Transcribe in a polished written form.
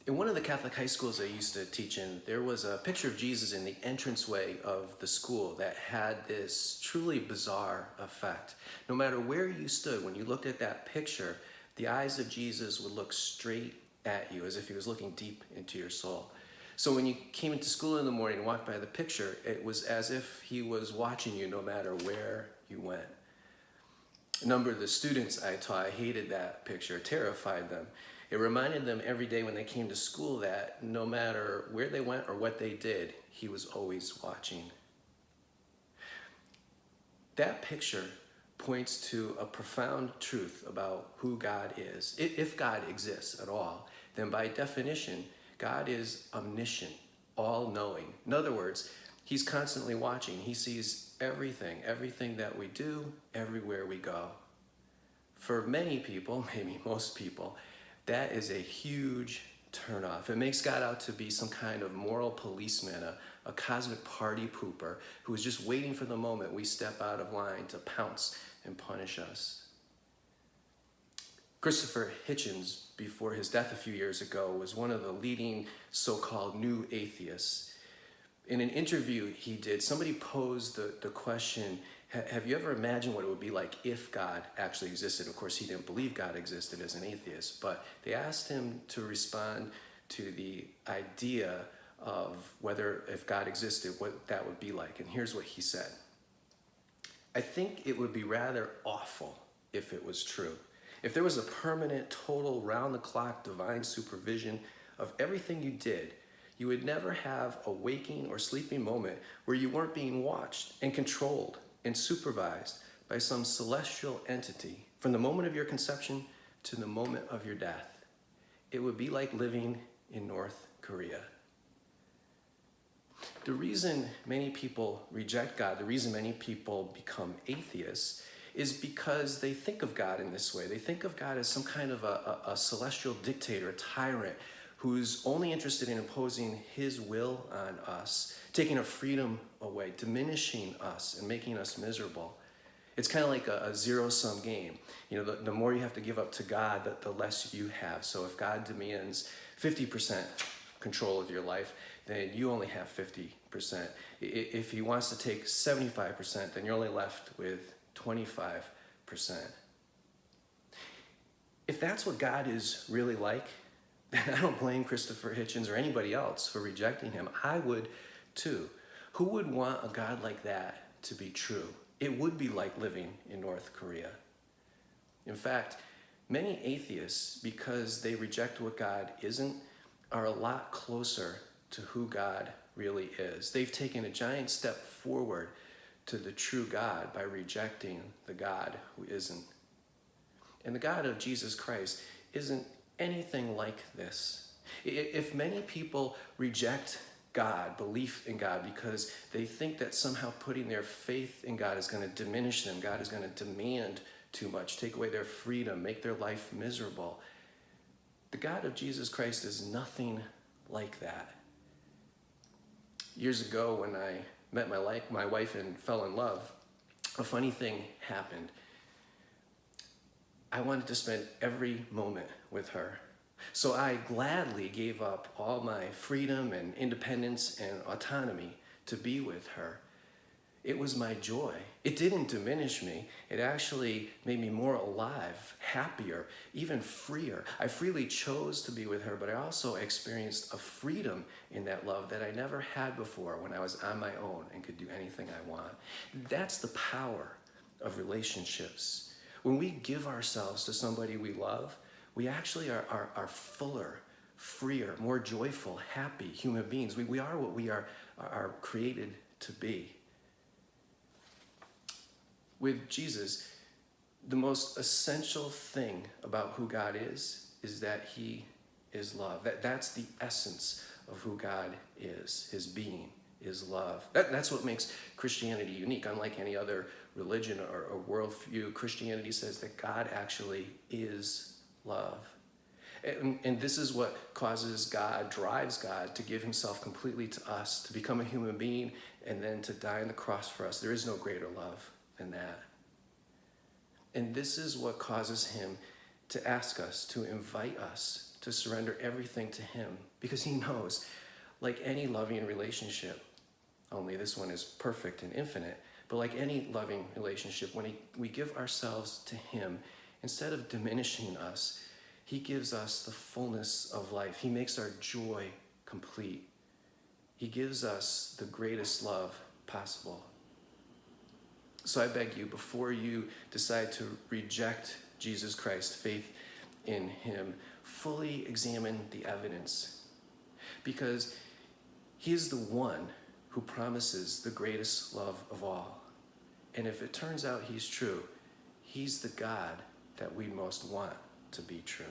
In one of the Catholic high schools I used to teach in, there was a picture of Jesus in the entranceway of the school that had this truly bizarre effect. No matter where you stood, when you looked at that picture, the eyes of Jesus would look straight at you as if he was looking deep into your soul. So when you came into school in the morning and walked by the picture, it was as if he was watching you no matter where you went. A number of the students I taught hated that picture, terrified them. It reminded them every day when they came to school that no matter where they went or what they did, he was always watching. That picture points to a profound truth about who God is. If God exists at all, then by definition, God is omniscient, all-knowing. In other words, he's constantly watching. He sees everything that we do, everywhere we go. For many people, maybe most people, that is a huge turnoff. It makes God out to be some kind of moral policeman, a cosmic party pooper who is just waiting for the moment we step out of line to pounce and punish us. Christopher Hitchens, before his death a few years ago, was one of the leading so-called new atheists. In an interview he did, somebody posed the question, have you ever imagined what it would be like if God actually existed? Of course, he didn't believe God existed as an atheist, but they asked him to respond to the idea of whether, if God existed, what that would be like. And here's what he said. I think it would be rather awful if it was true. If there was a permanent, total, round-the-clock divine supervision of everything you did, you would never have a waking or sleeping moment where you weren't being watched and controlled and supervised by some celestial entity from the moment of your conception to the moment of your death. It would be like living in North Korea. The reason many people reject God, the reason many people become atheists, is because they think of God in this way. They think of God as some kind of a celestial dictator, a tyrant, who's only interested in imposing his will on us, taking our freedom away, diminishing us, and making us miserable. It's kind of like a zero-sum game. You know, the more you have to give up to God, the less you have. So if God demands 50% control of your life, then you only have 50%. If he wants to take 75%, then you're only left with 25%. If that's what God is really like, I don't blame Christopher Hitchens or anybody else for rejecting him. I would too. Who would want a God like that to be true? It would be like living in North Korea. In fact, many atheists, because they reject what God isn't, are a lot closer to who God really is. They've taken a giant step forward to the true God by rejecting the God who isn't. And the God of Jesus Christ isn't anything like this. If many people reject God, belief in God, because they think that somehow putting their faith in God is going to diminish them, God is going to demand too much, take away their freedom, make their life miserable, the God of Jesus Christ is nothing like that. Years ago, when I met my wife and fell in love, a funny thing happened. I wanted to spend every moment with her. So I gladly gave up all my freedom and independence and autonomy to be with her. It was my joy. It didn't diminish me. It actually made me more alive, happier, even freer. I freely chose to be with her, but I also experienced a freedom in that love that I never had before when I was on my own and could do anything I want. That's the power of relationships. When we give ourselves to somebody we love, we actually are fuller, freer, more joyful, happy human beings. We are what we are created to be. With Jesus, the most essential thing about who God is that he is love. That's the essence of who God is. His being is love. That's what makes Christianity unique. Unlike any other religion or worldview, Christianity says that God actually is love. And this is what causes God, drives God to give himself completely to us, to become a human being, and then to die on the cross for us. There is no greater love than that. And this is what causes him to ask us, to invite us to surrender everything to him, because he knows, like any loving relationship, only this one is perfect and infinite, but like any loving relationship, when we give ourselves to him, instead of diminishing us, he gives us the fullness of life. He makes our joy complete. He gives us the greatest love possible. So I beg you, before you decide to reject Jesus Christ, faith in him, fully examine the evidence, because he is the one who promises the greatest love of all. And if it turns out he's true, he's the God that we most want to be true.